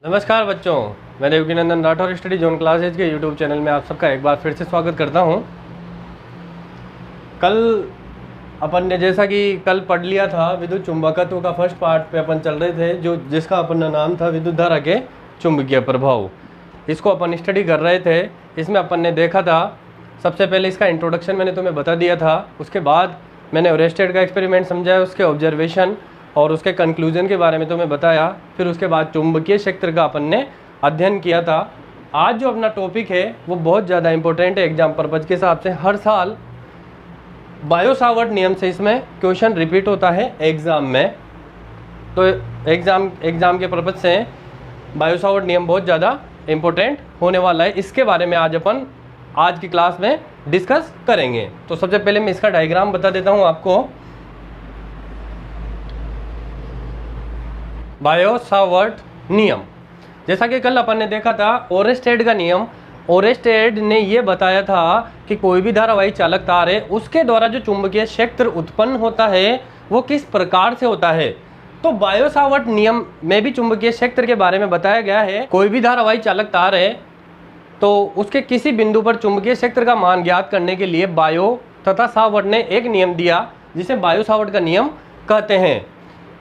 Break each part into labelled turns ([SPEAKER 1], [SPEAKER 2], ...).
[SPEAKER 1] नमस्कार बच्चों, मैं Devkinandan Rathore study zone classes के यूट्यूब चैनल में आप सबका एक बार फिर से स्वागत करता हूं। कल अपन ने जैसा कि कल पढ़ लिया था विद्युत चुंबकत्व का फर्स्ट पार्ट पे अपन चल रहे थे, जिसका अपन नाम था विद्युत धारा के चुंबकीय प्रभाव। इसको अपन स्टडी कर रहे थे। इसमें अपन ने देखा था, सबसे पहले इसका इंट्रोडक्शन मैंने तुम्हें बता दिया था। उसके बाद मैंने ओरेस्टेड का एक्सपेरिमेंट समझाया, उसके ऑब्जर्वेशन और उसके कंक्लूजन के बारे में तुम्हें बताया। फिर उसके बाद चुंबकीय क्षेत्र का अपन ने अध्ययन किया था। आज जो अपना टॉपिक है वो बहुत ज़्यादा इंपॉर्टेंट है एग्जाम पर्पज के हिसाब से। हर साल बायो-सावर्ट नियम से इसमें क्वेश्चन रिपीट होता है एग्ज़ाम में। तो एग्ज़ाम के पर्पज से बायो-सावर्ट नियम बहुत ज़्यादा इंपॉर्टेंट होने वाला है। इसके बारे में आज की क्लास में डिस्कस करेंगे। तो सबसे पहले मैं इसका डायग्राम बता देता हूँ आपको। बायो-सावर्ट नियम, जैसा कि कल अपन ने देखा था ओरेस्टेड का नियम। ओरेस्टेड ने ये बताया था कि कोई भी धारावाही चालक तार है, उसके द्वारा जो चुंबकीय क्षेत्र उत्पन्न होता है वो किस प्रकार से होता है। तो बायो-सावर्ट नियम में भी चुंबकीय क्षेत्र के बारे में बताया गया है। कोई भी धारावाही चालक तार है तो उसके किसी बिंदु पर चुंबकीय क्षेत्र का मान ज्ञात करने के लिए बायो तथा सावर्ट ने एक नियम दिया, जिसे बायो-सावर्ट का नियम कहते हैं।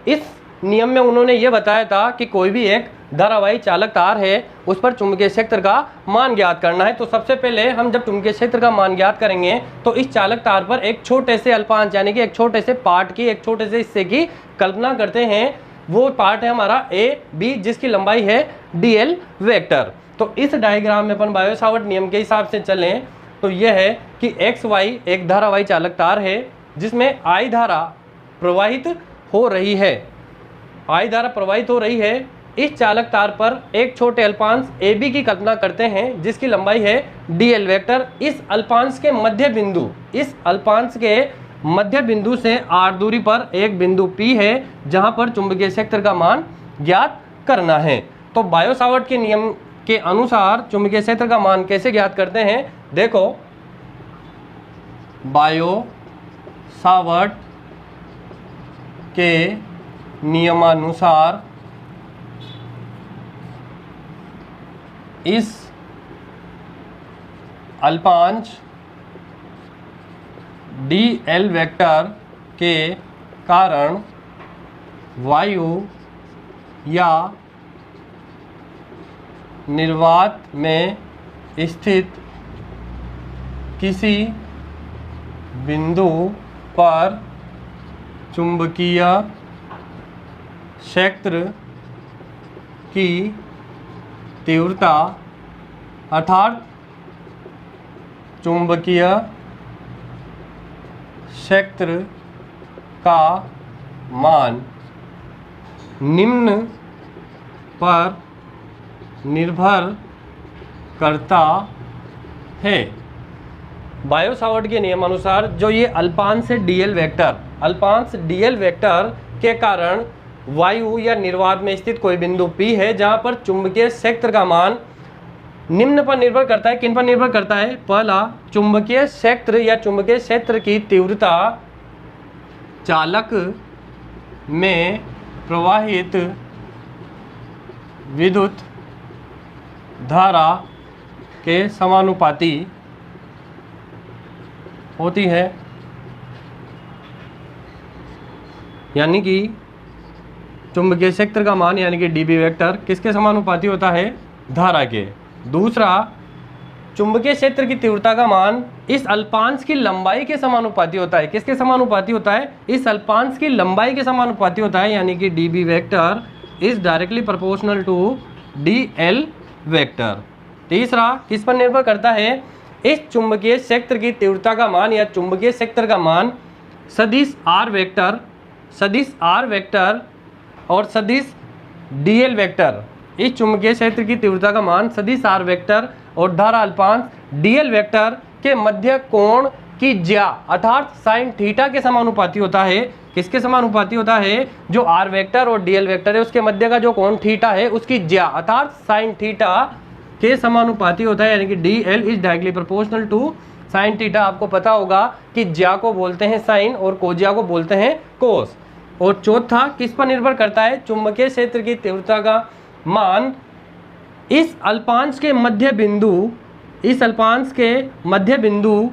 [SPEAKER 1] इस नियम में उन्होंने ये बताया था कि कोई भी एक धारावाही चालक तार है, उस पर चुंबकीय क्षेत्र का मान ज्ञात करना है। तो सबसे पहले हम जब चुंबकीय क्षेत्र का मान ज्ञात करेंगे तो इस चालक तार पर एक छोटे से अल्पांश यानी कि एक छोटे से पार्ट की, एक छोटे से हिस्से की कल्पना करते हैं। वो पार्ट है हमारा ए बी, जिसकी लंबाई है dl वेक्टर। तो इस डायग्राम में अपन बायो-सावर्ट नियम के हिसाब से चलें तो यह है कि XY एक धारावाही चालक तार है जिसमें I धारा प्रवाहित हो रही है। I धारा प्रवाहित हो रही है। इस चालक तार पर एक छोटे अल्पांश AB की कल्पना करते हैं जिसकी लंबाई है dl वेक्टर। इस अल्पांश के मध्य बिंदु से r दूरी पर एक बिंदु P है जहां पर चुंबकीय क्षेत्र का मान ज्ञात करना है। तो बायो-सावर्ट के नियम के अनुसार चुंबकीय क्षेत्र का मान कैसे ज्ञात करते हैं, देखो। बायो-सावर्ट के नियमानुसार इस अल्पांश dl वेक्टर के कारण वायु या निर्वात में स्थित किसी बिंदु पर चुंबकीय क्षेत्र की तीव्रता अर्थात चुंबकीय क्षेत्र का मान निम्न पर निर्भर करता है। बायो-सावर्ट के नियमानुसार जो ये अल्पांश dl वेक्टर के कारण वायु या निर्वात में स्थित कोई बिंदु P है जहां पर चुंबकीय क्षेत्र का मान निम्न पर निर्भर करता है। किन पर निर्भर करता है? पहला, चुंबकीय क्षेत्र या चुंबकीय क्षेत्र की तीव्रता चालक में प्रवाहित विद्युत धारा के समानुपाती होती है। यानी कि चुंबकीय क्षेत्र का मान यानी कि dB वेक्टर किसके समानुपाती होता है? धारा के। दूसरा, चुंबकीय क्षेत्र की तीव्रता का मान इस अल्पांश की लंबाई के समानुपाती होता है। किसके समानुपाती होता है? इस अल्पांश की लंबाई के समानुपाती होता है, यानी कि dB vector is directly proportional to dl vector. तीसरा, किस पर निर्भर करता है? इस चुंबकीय क्षेत्र की तीव्रता का मान या चुंबकीय क्षेत्र का मान सदिश r वेक्टर और सदिश dl वेक्टर। इस चुंबकीय क्षेत्र की तीव्रता का मान सदिश r वेक्टर और धारा अल्पांश dl वेक्टर के मध्य कोण की ज्या अर्थात साइन थीटा के समानुपाती होता है। किसके समानुपाती होता है? जो r वेक्टर और dl वेक्टर है उसके मध्य का जो कोण थीटा है उसकी ज्या अर्थात साइन थीटा के समानुपाती होता है, यानी कि dl is directly proportional to sine theta. आपको पता होगा कि ज्या को बोलते हैं साइन और कोज्या को बोलते हैं कोस। और चौथा किस पर निर्भर करता है? चुंबकीय क्षेत्र की तीव्रता का मान इस अल्पांश के मध्य बिंदु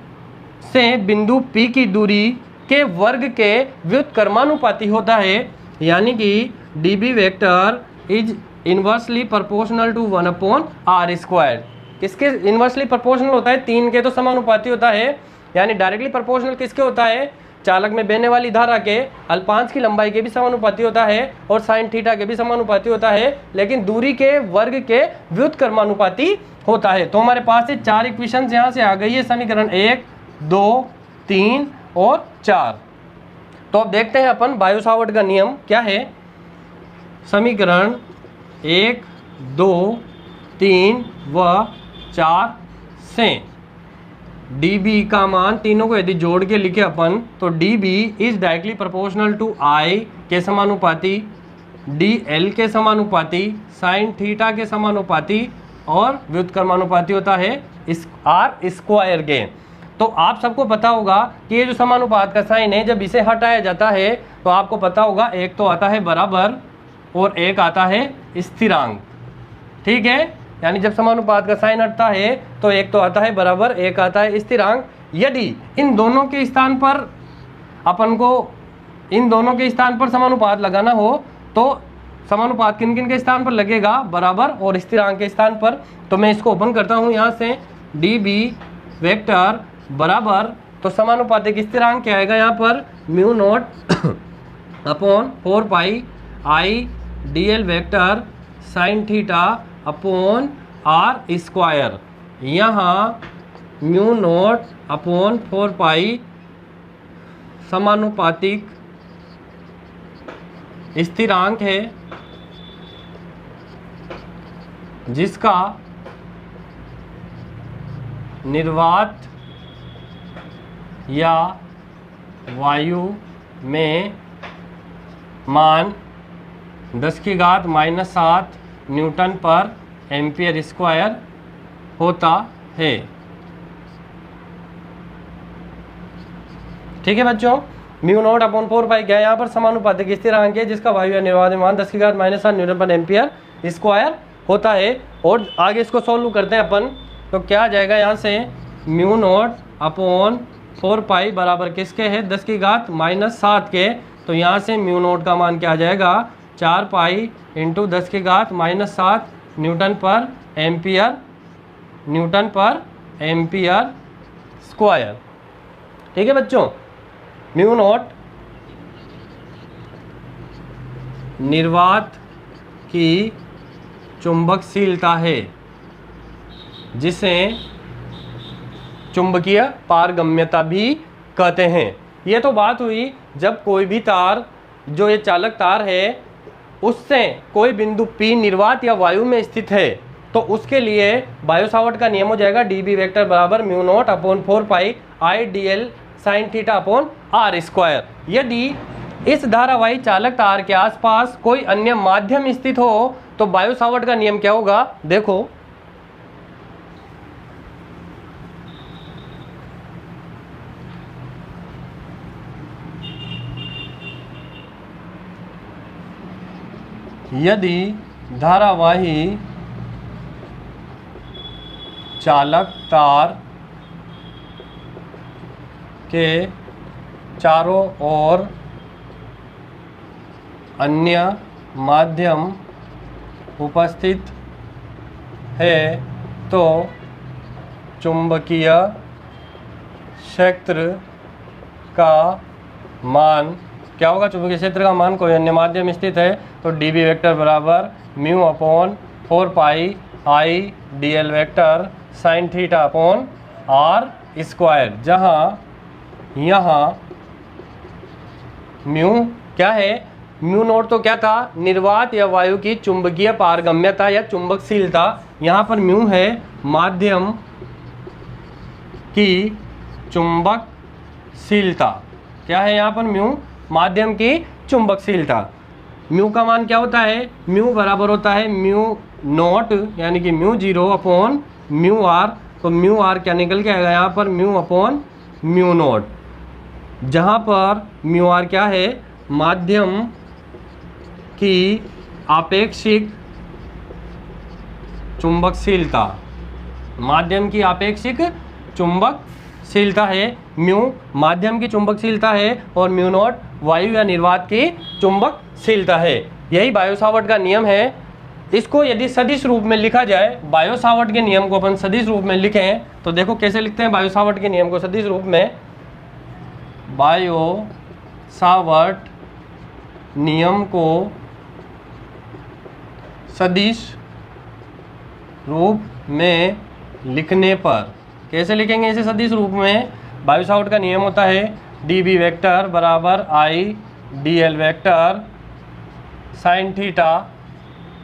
[SPEAKER 1] से बिंदु P की दूरी के वर्ग के व्युत्क्रमानुपाती होता है, यानी कि dB vector is inversely proportional to 1/r²। किसके इनवर्सली प्रोपोर्शनल होता है? 3 के तो समानुपाती होता है। यानी डायरेक्टली प्रोपोर्शनल किसके होता है? चालक में बहने वाली धारा के अल्पांश की लंबाई के भी समानुपाती होता है और साइन थीटा के भी समानुपाती होता है, लेकिन दूरी के वर्ग के व्युत्क्रमानुपाती होता है। तो हमारे पास ये 4 इक्वेशंस यहाँ से आ गई है, समीकरण 1, 2, 3 और 4। तो अब देखते हैं अपन बायो सावर्ट का नियम क्या है। समीकरण 1, 2, 3 व 4 से dB का मान तीनों को यदि जोड़ के लिखे अपन तो dB is directly proportional to I के समानुपाती, dl के समानुपाती, साइन थीटा के समानुपाती और व्युत्क्रमानुपाती होता है r² के। तो आप सबको पता होगा कि ये जो समानुपात का साइन है, जब इसे हटाया जाता है तो आपको पता होगा एक तो आता है बराबर और एक आता है स्थिरांक। ठीक है, यानी जब समानुपात का साइन हटता है तो एक तो आता है बराबर, एक आता है स्थिरांक। यदि इन दोनों के स्थान पर अपन को इन दोनों के स्थान पर समानुपात लगाना हो तो समानुपात किन किन के स्थान पर लगेगा? बराबर और स्थिरांक के स्थान पर। तो मैं इसको ओपन करता हूँ यहाँ से, dB वेक्टर बराबर, तो समानुपातिक स्थिरांक क्या आएगा यहाँ पर? μ0/4π I dl vector sine theta upon r²। यहाँ μ0/4π समानुपातिक स्थिरांक है जिसका निर्वात या वायु में मान 10⁻⁷ न्यूटन पर एम्पियर स्क्वायर होता है। ठीक है बच्चों, μ0/4π क्या है? यहाँ पर समानुपातिक स्थिरांक है जिसका वायु या निर्वात मान 10⁻⁷ न्यूटन पर एम्पियर स्क्वायर होता है। और आगे इसको सॉल्व करते हैं अपन, तो क्या आ जाएगा यहाँ से? μ0/4π बराबर किसके है? 10⁻⁷ के। तो यहाँ से μ0 का मान क्या आ जाएगा? 4π × 10⁻⁷ न्यूटन पर एम्पियर स्क्वायर। ठीक है बच्चों, μ0 निर्वात की चुंबकशीलता है जिसे चुंबकीय पारगम्यता भी कहते हैं। ये तो बात हुई जब कोई भी तार, जो ये चालक तार है, उससे कोई बिंदु P निर्वात या वायु में स्थित है तो उसके लिए बायो सावर्ट का नियम हो जाएगा dB वेक्टर बराबर μ0/4π I dl sign theta upon r²। यदि इस धारावाही चालक तार के आसपास कोई अन्य माध्यम स्थित हो तो बायो सावर्ट का नियम क्या होगा? देखो, यदि धारावाही चालक तार के चारों ओर अन्य माध्यम उपस्थित है तो चुंबकीय क्षेत्र का मान क्या होगा? चुंबकीय क्षेत्र का मान, कोई अन्य माध्यम स्थित है तो dB वेक्टर बराबर μ/4π I dl vector sine theta upon r²। जहाँ यहाँ म्यू क्या है? μ0 तो क्या था? निर्वात या वायु की चुंबकीय पारगम्यता या चुंबकशीलता। यहाँ पर म्यू है माध्यम की चुंबकशीलता। क्या है यहाँ पर? म्यू माध्यम की चुंबकशीलता। म्यू का मान क्या होता है? म्यू बराबर होता है μ0 यानी कि μ0/μr। तो μr क्या निकल के आएगा यहाँ पर? μ/μ0, जहाँ पर μr क्या है? माध्यम की आपेक्षिक चुंबकशीलता, माध्यम की आपेक्षिक चुंबकशीलता है, म्यू माध्यम की चुंबकशीलता है और म्यू नॉट वायु या निर्वात की चुंबकशीलता है। यही बायो-सावर्ट का नियम है। इसको यदि सदिश रूप में लिखा जाए, बायो-सावर्ट के नियम को अपन सदिश रूप में लिखें तो देखो कैसे लिखते हैं बायो-सावर्ट के नियम को सदिश रूप में। बायो-सावर्ट नियम को सदिश रूप में लिखने पर कैसे लिखेंगे इसे सदिश रूप में? बायो-सावर्ट का नियम होता है dB वेक्टर बराबर I dl vector sine theta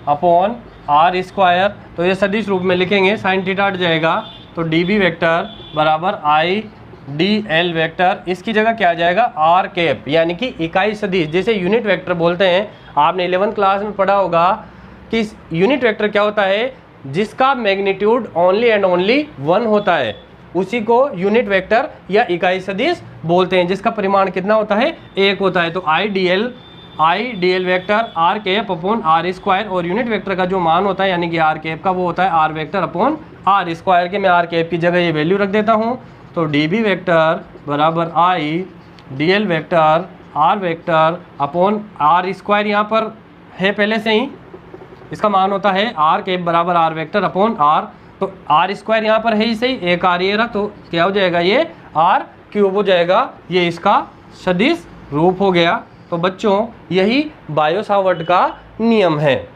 [SPEAKER 1] upon R square. तो ये सदिश रूप में लिखेंगे, साइन थीटा हट जाएगा तो dB वेक्टर बराबर I dl वेक्टर, इसकी जगह क्या आ जाएगा r कैप, यानी कि इकाई सदिश, जिसे यूनिट वेक्टर बोलते हैं। आपने 11th क्लास में पढ़ा होगा कि यूनिट वेक्टर क्या होता है, जिसका मैग्नीट्यूड ओनली एंड ओनली 1 होता है, उसी को यूनिट वेक्टर या इकाई सदिश बोलते हैं, जिसका परिमाण कितना होता है 1 होता है। तो I dl vector r cap upon r square, और यूनिट वेक्टर का जो मान होता है यानी कि r कैप का, वो होता है r vector upon r square के। मैं r कैप की जगह ये वैल्यू रख देता हूँ। तो dB वेक्टर बराबर I dl vector r vector upon r square, यहाँ पर है पहले से ही, इसका मान होता है r कैप बराबर r वेक्टर अपॉन r। तो r स्क्वायर यहाँ पर है ही सही, एक r ये रहा, तो क्या हो जाएगा ये r क्यूब हो जाएगा। ये इसका सदिश रूप हो गया। तो बच्चों यही बायो-सावर्ट का नियम है।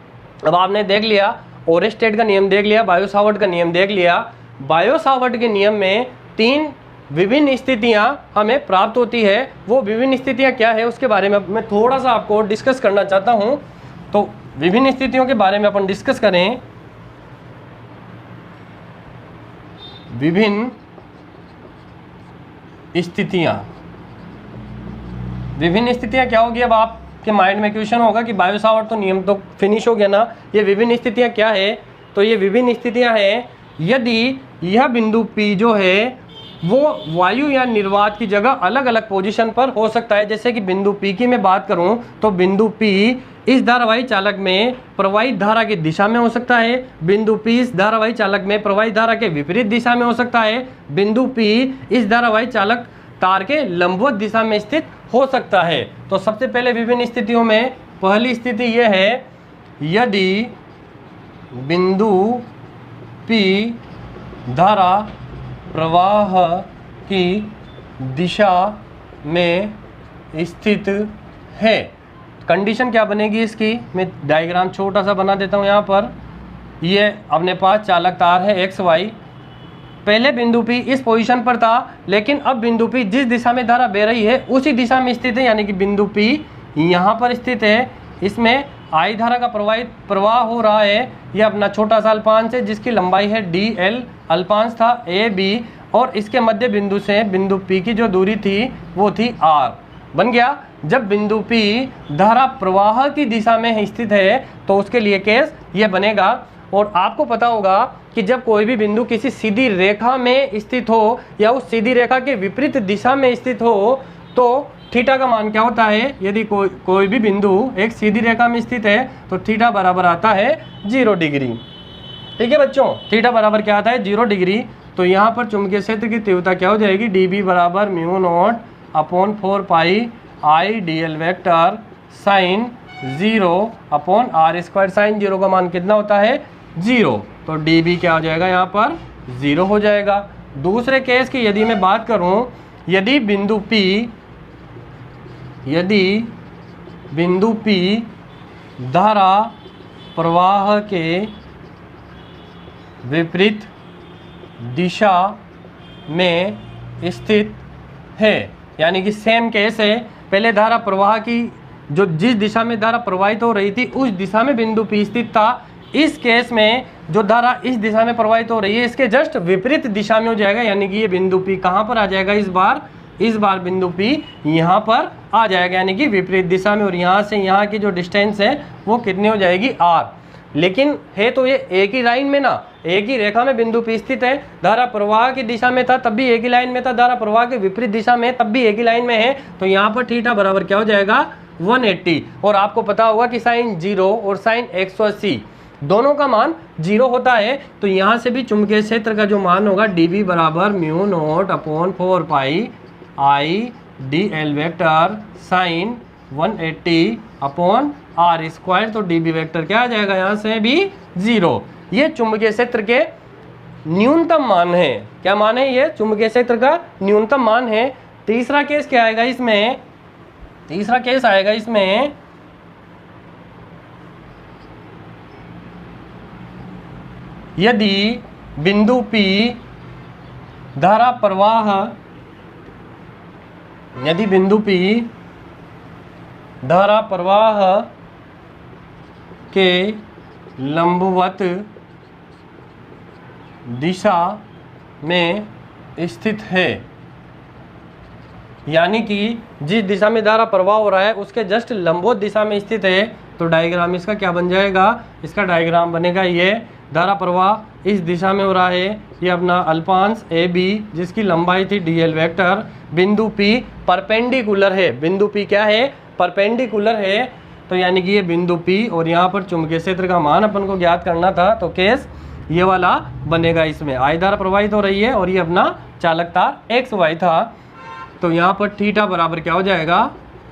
[SPEAKER 1] अब आपने देख लिया ओरेस्टेड का नियम, देख लिया बायो-सावर्ट का नियम, देख लिया। बायो-सावर्ट के नियम में 3 विभिन्न स्थितियां हमें प्राप्त होती है। वो विभिन्न स्थितियां क्या है उसके बारे में मैं थोड़ा सा आपको डिस्कस करना चाहता हूं। तो विभिन्न स्थितियों के बारे में अपन डिस्कस करें। विभिन्न स्थितियां क्या होगी? अब आपके माइंड में क्वेश्चन होगा कि बायो-सावर्ट तो नियम तो फिनिश हो गया ना, ये विभिन्न स्थितियां क्या है? तो ये विभिन्न स्थितियां हैं यदि यह बिंदु P जो है वो वायु या निर्वात की जगह अलग अलग पोजीशन पर हो सकता है। जैसे कि बिंदु P की मैं बात करूं तो बिंदु P इस धारावाही चालक में प्रवाहित धारा की दिशा में हो सकता है, बिंदु P इस धारावाही चालक में प्रवाहित धारा के विपरीत दिशा में हो सकता है, बिंदु P इस धारावाही चालक तार के लंबवत दिशा में स्थित हो सकता है। तो सबसे पहले विभिन्न स्थितियों में पहली स्थिति यह है, यदि बिंदु P धारा प्रवाह की दिशा में स्थित है। कंडीशन क्या बनेगी इसकी? मैं डायग्राम छोटा सा बना देता हूँ यहाँ पर। ये अपने पास चालक तार है एक्स वाई, पहले बिंदु P इस पोजीशन पर था, लेकिन अब बिंदु P जिस दिशा में धारा बह रही है उसी दिशा में स्थित है, यानी कि बिंदु P यहाँ पर स्थित है। इसमें I धारा का प्रवाह हो रहा है। यह अपना छोटा सा अल्पांश है जिसकी लंबाई है dl, अल्पांश था AB, और इसके मध्य बिंदु से बिंदु P की जो दूरी थी वो थी r। बन गया। जब बिंदु P धारा प्रवाह की दिशा में स्थित है तो उसके लिए केस ये बनेगा। और आपको पता होगा कि जब कोई भी बिंदु किसी सीधी रेखा में स्थित हो या उस सीधी रेखा के विपरीत दिशा में स्थित हो तो थीटा का मान क्या होता है? यदि कोई भी बिंदु एक सीधी रेखा में स्थित है तो थीटा बराबर आता है 0 डिग्री। ठीक है बच्चों, थीटा बराबर क्या आता है? 0 डिग्री। तो यहाँ पर चुंबकीय क्षेत्र की तीव्रता क्या हो जाएगी? dB बराबर mu naught upon 4 pi I dl vector sine 0 upon r square. Sine 0 का मान कितना होता है? 0। तो dB क्या हो जाएगा? यहाँ पर 0 हो जाएगा। दूसरे केस की यदि मैं बात करूं, यदि बिंदु P धारा प्रवाह के विपरीत दिशा में स्थित है, यानी कि सेम केस है। पहले धारा प्रवाह की जिस दिशा में धारा प्रवाहित हो रही थी उस दिशा में बिंदु P स्थित था। इस केस में जो धारा इस दिशा में प्रवाहित हो रही है इसके जस्ट विपरीत दिशा में हो जाएगा, यानी कि ये बिंदु P कहाँ पर आ जाएगा? इस बार बिंदु P यहाँ पर आ जाएगा, यानी कि विपरीत दिशा में। और यहाँ से यहाँ की जो डिस्टेंस है वो कितनी हो जाएगी? r। लेकिन है तो ये एक ही लाइन में ना, एक ही रेखा में बिंदु P स्थित है। धारा प्रवाह की दिशा में था तब भी एक ही लाइन में था, धारा प्रवाह के विपरीत दिशा में तब भी एक ही लाइन में है। तो यहाँ पर थीटा बराबर क्या हो जाएगा? 180। और आपको पता होगा कि साइन 0 और साइन 180 दोनों का मान 0 होता है, तो यहाँ से भी चुंबकीय क्षेत्र का जो मान होगा dv बराबर mu naught upon 4 pi I D L vector sine 180 upon R square. तो dv वेक्टर क्या आ जाएगा यहाँ से भी 0। ये चुंबकीय क्षेत्र के न्यूनतम मान है। क्या मान है? ये चुंबकीय क्षेत्र का न्यूनतम मान है। तीसरा केस क्या आएगा इसमें? तीसरा केस आएगा इसमें यदि बिंदु P धारा प्रवाह, यदि बिंदु P धारा प्रवाह के लंबवत दिशा में स्थित है, यानी कि जिस दिशा में धारा प्रवाह हो रहा है उसके जस्ट लंबवत दिशा में स्थित है, तो डायग्राम इसका क्या बन जाएगा? इसका डायग्राम बनेगा ये, धारा प्रवाह इस दिशा में हो रहा है, ये अपना अल्पांश ए बी जिसकी लंबाई थी dl वेक्टर, बिंदु P परपेंडिकुलर है। बिंदु P क्या है? परपेंडिकुलर है। तो यानी कि ये बिंदु P और यहाँ पर चुंबकीय क्षेत्र का मान अपन को ज्ञात करना था, तो केस ये वाला बनेगा। इसमें आई धारा प्रवाहित हो रही है और ये अपना चालक तार XY था, तो यहाँ पर थीटा बराबर क्या हो जाएगा?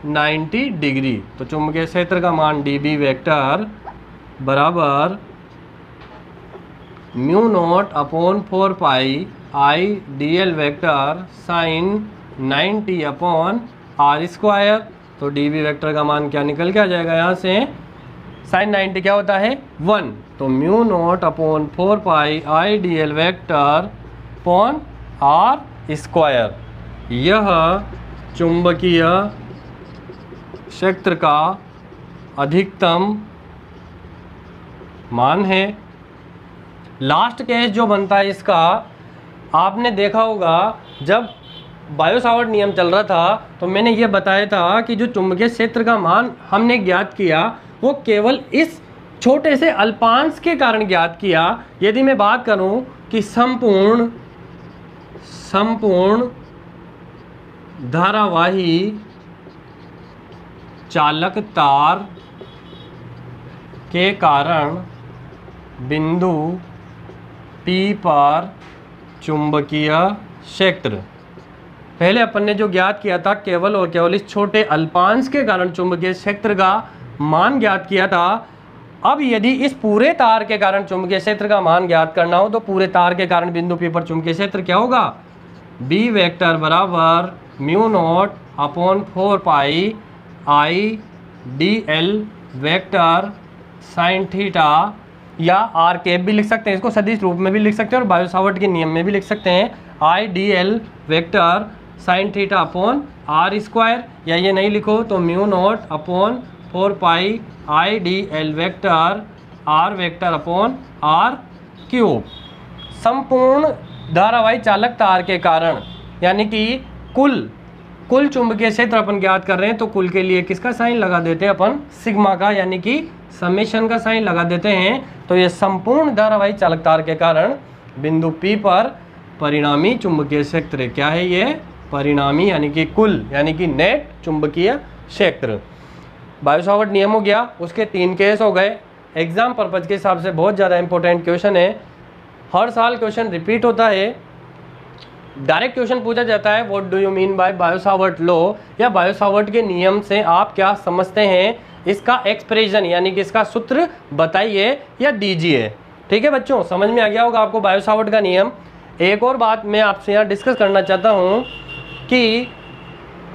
[SPEAKER 1] 90 डिग्री। तो चुंबकीय क्षेत्र का मान dB वेक्टर बराबर mu naught upon 4 pi I D L vector sine 90 upon R square. तो dB वेक्टर का मान क्या निकल के आ जाएगा यहाँ से? साइन 90 क्या होता है? 1। तो mu naught upon 4 pi I D L vector upon R square. यह चुंबकीय क्षेत्र का अधिकतम मान है। लास्ट केस जो बनता है इसका, आपने देखा होगा जब बायो सावर्ट नियम चल रहा था तो मैंने ये बताया था कि जो चुंबकीय क्षेत्र का मान हमने ज्ञात किया वो केवल इस छोटे से अल्पांश के कारण ज्ञात किया। यदि मैं बात करूं कि संपूर्ण धारावाही चालक तार के कारण बिंदु P पर चुंबकीय क्षेत्र, पहले अपन ने जो ज्ञात किया था केवल और केवल इस छोटे अल्पांश के कारण चुंबकीय क्षेत्र का मान ज्ञात किया था। अब यदि इस पूरे तार के कारण चुंबकीय क्षेत्र का मान ज्ञात करना हो तो पूरे तार के कारण बिंदु P पर चुंबकीय क्षेत्र क्या होगा? B वेक्टर बराबर mu naught upon 4 pi I D L vector sine theta, या आर कैप भी लिख सकते हैं, इसको सदिश रूप में भी लिख सकते हैं और बायो सावर्ट के नियम में भी लिख सकते हैं। I D L vector sine theta upon R square, या ये नहीं लिखो तो mu naught upon 4 pi I D L vector R vector upon R cube. संपूर्ण धारावाही चालक तार के कारण, यानी कि कुल चुंबकीय क्षेत्र अपन ज्ञात कर रहे हैं, तो कुल के लिए किसका साइन लगा देते हैं अपन? सिग्मा का, यानी कि समेशन का साइन लगा देते हैं। तो ये संपूर्ण धारावाही चालक तार के कारण बिंदु P पर परिणामी चुंबकीय क्षेत्र क्या है? ये परिणामी यानी कि कुल, यानी कि नेट चुंबकीय क्षेत्र। बायो सावर्ट नियम हो गया, उसके 3 केस हो गए। एग्जाम पर्पज के हिसाब से बहुत ज़्यादा इंपॉर्टेंट क्वेश्चन है, हर साल क्वेश्चन रिपीट होता है। डायरेक्ट क्वेश्चन पूछा जाता है what do you mean by Biot Savart law, या बायो सावर्ट के नियम से आप क्या समझते हैं, इसका एक्सप्रेशन यानी कि इसका सूत्र बताइए या दीजिए। ठीक है बच्चों, समझ में आ गया होगा आपको बायो सावर्ट का नियम। एक और बात मैं आपसे यहाँ डिस्कस करना चाहता हूँ कि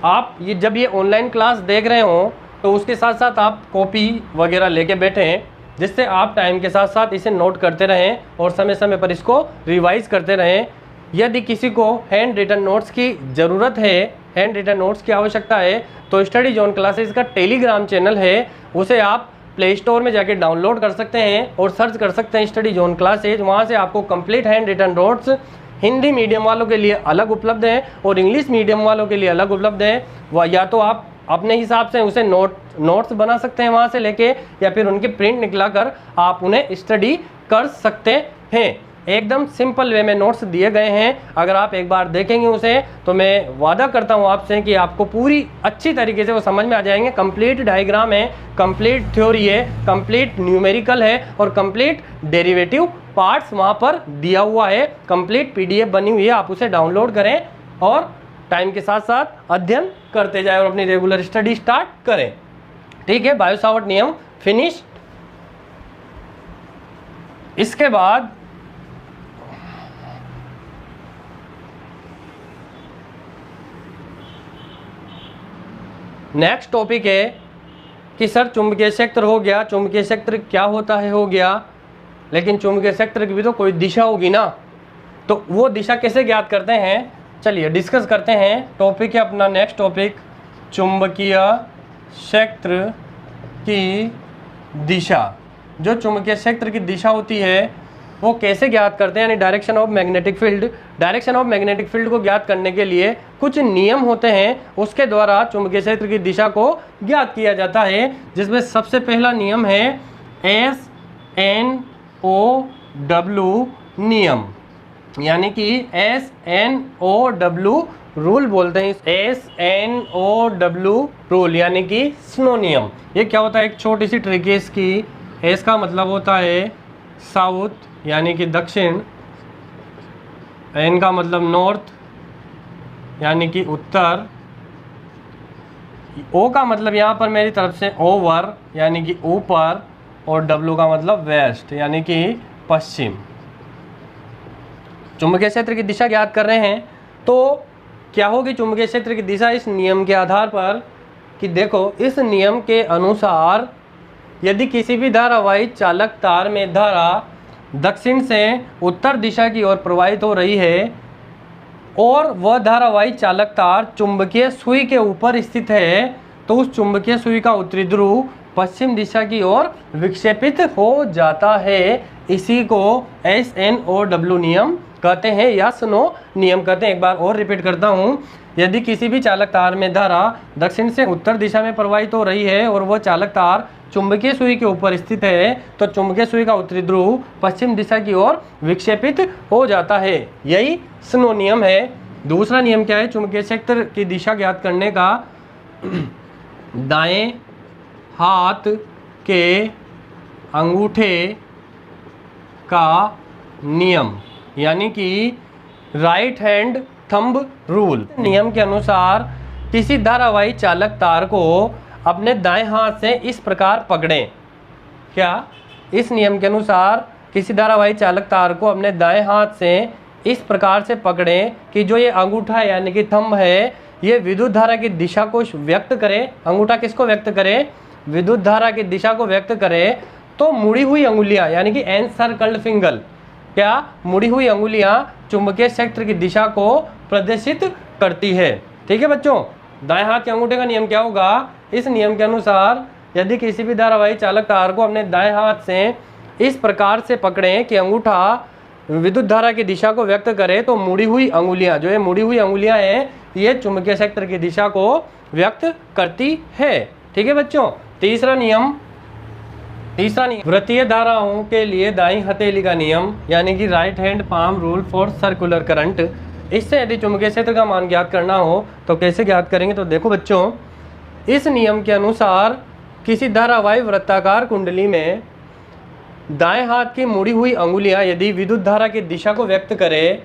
[SPEAKER 1] आप जब ये ऑनलाइन क्लास देख रहे हो तो उसके साथ साथ आप कॉपी वगैरह लेके बैठें, जिससे आप टाइम के साथ साथ इसे नोट करते रहें और समय समय पर इसको रिवाइज करते रहें। यदि किसी को हैंड रिटन नोट्स की ज़रूरत है, हैंड रिटन नोट्स की आवश्यकता है, तो स्टडी जोन क्लासेस का टेलीग्राम चैनल है, उसे आप प्ले स्टोर में जाके डाउनलोड कर सकते हैं और सर्च कर सकते हैं स्टडी जोन क्लासेज। वहाँ से आपको complete hand written notes Hindi medium वालों के लिए अलग उपलब्ध हैं और इंग्लिश मीडियम वालों के लिए अलग उपलब्ध हैं। वह या तो आप अपने हिसाब से उसे नोट्स बना सकते हैं वहाँ से लेके, या फिर उनके प्रिंट निकला कर आप उन्हें स्टडी कर सकते हैं। एकदम सिंपल वे में नोट्स दिए गए हैं। अगर आप एक बार देखेंगे उसे तो मैं वादा करता हूं आपसे कि आपको पूरी अच्छी तरीके से वो समझ में आ जाएंगे। कंप्लीट डायग्राम है, कंप्लीट थ्योरी है, कंप्लीट न्यूमेरिकल है और कंप्लीट डेरिवेटिव पार्ट्स वहां पर दिया हुआ है। कंप्लीट पीडीएफ बनी हुई है, आप उसे डाउनलोड करें और टाइम के साथ साथ अध्ययन करते जाएं और अपनी रेगुलर स्टडी स्टार्ट करें। ठीक है, बायो सावर्ट नियम फिनिश। इसके बाद नेक्स्ट टॉपिक है कि सर चुंबकीय क्षेत्र हो गया, चुंबकीय क्षेत्र क्या होता है हो गया, लेकिन चुंबकीय क्षेत्र की भी तो कोई दिशा होगी ना, तो वो दिशा कैसे ज्ञात करते हैं, चलिए डिस्कस करते हैं। टॉपिक है अपना नेक्स्ट टॉपिक, चुंबकीय क्षेत्र की दिशा। जो चुंबकीय क्षेत्र की दिशा होती है वो कैसे ज्ञात करते हैं, यानी direction of magnetic field. Direction of magnetic field को ज्ञात करने के लिए कुछ नियम होते हैं, उसके द्वारा चुंबकीय क्षेत्र की दिशा को ज्ञात किया जाता है, जिसमें सबसे पहला नियम है SNOW नियम, यानी कि SNOW रूल बोलते हैं। SNOW रूल यानी कि स्नो नियम। ये क्या होता है, एक छोटी सी ट्रिक है इसकी। एस का मतलब होता है साउथ यानी कि दक्षिण, एन का मतलब नॉर्थ यानी कि उत्तर, ओ का मतलब यहाँ पर मेरी तरफ से ओवर यानी कि ऊपर, और डब्ल्यू का मतलब वेस्ट यानी कि पश्चिम। चुंबकीय क्षेत्र की दिशा ज्ञात कर रहे हैं तो क्या होगी चुंबकीय क्षेत्र की दिशा इस नियम के आधार पर कि देखो, इस नियम के अनुसार यदि किसी भी धारावाही चालक तार में धारा दक्षिण से उत्तर दिशा की ओर प्रवाहित हो रही है और वह धारावाही चालक तार चुंबकीय सुई के ऊपर स्थित है, तो उस चुंबकीय सुई का उत्तरी ध्रुव पश्चिम दिशा की ओर विक्षेपित हो जाता है। इसी को SNOW नियम कहते हैं या स्नो नियम कहते हैं। एक बार और रिपीट करता हूँ, यदि किसी भी चालक तार में धारा दक्षिण से उत्तर दिशा में प्रवाहित हो रही है और वह चालक तार चुंबकीय सुई के ऊपर स्थित है, तो चुंबकीय सुई का उत्तरी ध्रुव पश्चिम दिशा की ओर विक्षेपित हो जाता है। यही स्नो नियम है। दूसरा नियम क्या है चुंबकीय क्षेत्र की दिशा ज्ञात करने का, दाएं हाथ के अंगूठे का नियम, यानी कि राइट हैंड थंब रूल। नियम के अनुसार किसी धारावाही चालक तार को अपने दाएं हाथ से इस प्रकार पकड़ें। क्या, इस नियम के अनुसार किसी धारावाही चालक तार को अपने दाएं हाथ से इस प्रकार से पकड़ें कि जो ये अंगूठा है यानी कि थंब है, ये विद्युत धारा की दिशा को व्यक्त करे। अंगूठा किसको व्यक्त करे, विद्युत धारा की दिशा को व्यक्त करे। तो मुड़ी हुई अंगुलियां यानी कि एनसर्कल्ड फिंगर, क्या, मुड़ी हुई अंगुलियां चुंबकीय क्षेत्र की दिशा को प्रदर्शित करती है। ठीक है बच्चों, दाएं हाथ के अंगूठे का नियम क्या होगा, इस नियम के अनुसार यदि किसी भी धारावाही चालक तार को अपने दाएं हाथ से इस प्रकार से पकड़ें कि अंगूठा विद्युत धारा की दिशा को व्यक्त करे, तो मुड़ी हुई अंगुलियां, जो ये मुड़ी हुई अंगुलियां हैं, ये चुंबकीय क्षेत्र की दिशा को व्यक्त करती है। ठीक है बच्चों, तीसरा नियम वृत्तीय धाराओं के लिए दाईं हथेली का नियम, यानी कि right hand palm rule for circular current. इससे यदि चुंबकीय क्षेत्र का मान ज्ञात करना हो तो कैसे ज्ञात करेंगे, तो देखो बच्चों, इस नियम के अनुसार किसी धारावाही वृत्ताकार कुंडली में दाएं हाथ की मुड़ी हुई अंगुलियां यदि विद्युत धारा की दिशा को व्यक्त करे,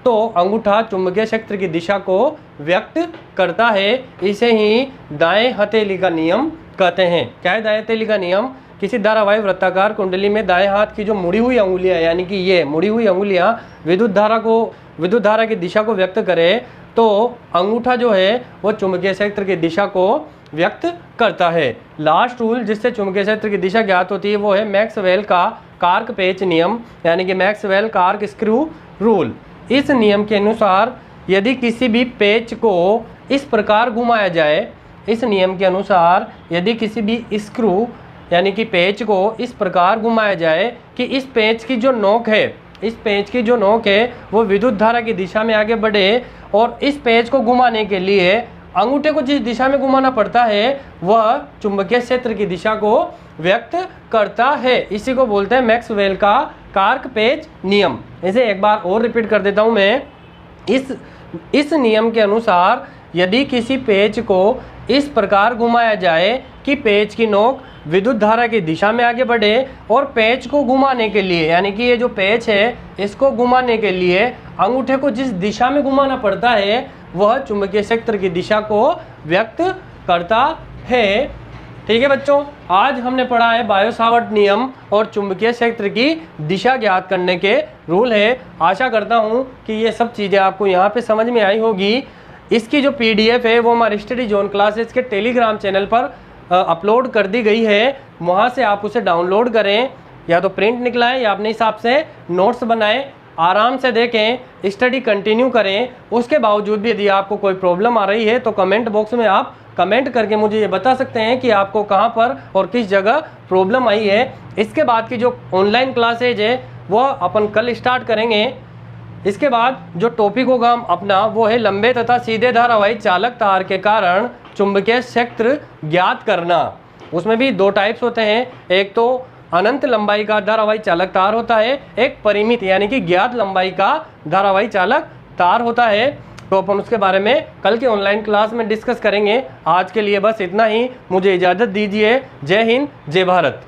[SPEAKER 1] तो अंगूठा चुंबकीय क्षेत्र की दिशा को व्यक्त करता है। इसे ही दाएं हथेली का नियम कहते हैं। क्या है दाएं हथेली का नियम, किसी धारावाही वृत्ताकार कुंडली में दाएं हाथ की जो मुड़ी हुई अंगुलियां, यानी कि ये मुड़ी हुई अंगुलियां विद्युत धारा की दिशा को व्यक्त करे, तो अंगूठा जो है वो चुंबकीय क्षेत्र की दिशा को व्यक्त करता है। लास्ट रूल जिससे चुंबकीय क्षेत्र की दिशा ज्ञात होती है वो है मैक्सवेल का कार्क पेच नियम, यानी कि मैक्सवेल कार्क स्क्रू रूल। इस नियम के अनुसार यदि किसी भी पेच को इस प्रकार घुमाया जाए, इस नियम के अनुसार यदि किसी भी स्क्रू यानी कि पेच को इस प्रकार घुमाया जाए कि इस पेच की जो नोक है वो विद्युत धारा की दिशा में आगे बढ़े, और इस पेच को घुमाने के लिए अंगूठे को जिस दिशा में घुमाना पड़ता है वह चुंबकीय क्षेत्र की दिशा को व्यक्त करता है। इसी को बोलते हैं मैक्सवेल का कार्क पेज नियम। इसे एक बार और रिपीट कर देता हूँ मैं। इस नियम के अनुसार यदि किसी पेज को इस प्रकार घुमाया जाए कि पेज की नोक विद्युत धारा की दिशा में आगे बढ़े और पेज को घुमाने के लिए, यानी कि ये जो पेज है इसको घुमाने के लिए अंगूठे को जिस दिशा में घुमाना पड़ता है वह चुंबकीय क्षेत्र की दिशा को व्यक्त करता है। ठीक है बच्चों, आज हमने पढ़ा है बायो सावर्ट नियम और चुंबकीय क्षेत्र की दिशा ज्ञात करने के रूल है। आशा करता हूँ कि ये सब चीज़ें आपको यहाँ पे समझ में आई होगी। इसकी जो PDF है वो हमारे स्टडी जोन क्लासेस के टेलीग्राम चैनल पर अपलोड कर दी गई है। वहाँ से आप उसे डाउनलोड करें, या तो प्रिंट निकलाएं या अपने हिसाब से नोट्स बनाएं, आराम से देखें, स्टडी कंटिन्यू करें। उसके बावजूद भी यदि आपको कोई प्रॉब्लम आ रही है तो कमेंट बॉक्स में आप कमेंट करके मुझे ये बता सकते हैं कि आपको कहाँ पर और किस जगह प्रॉब्लम आई है। इसके बाद की जो ऑनलाइन क्लासेज है वह अपन कल स्टार्ट करेंगे। इसके बाद जो टॉपिक होगा हम अपना वो है लंबे तथा सीधे धारावाही चालक तार के कारण चुंबकीय क्षेत्र ज्ञात करना। उसमें भी दो टाइप्स होते हैं, एक तो अनंत लंबाई का धारावाही चालक तार होता है, एक परिमित यानी कि ज्ञात लंबाई का धारावाही चालक तार होता है। तो अपन उसके बारे में कल के ऑनलाइन क्लास में डिस्कस करेंगे। आज के लिए बस इतना ही, मुझे इजाज़त दीजिए। जय हिंद, जय भारत।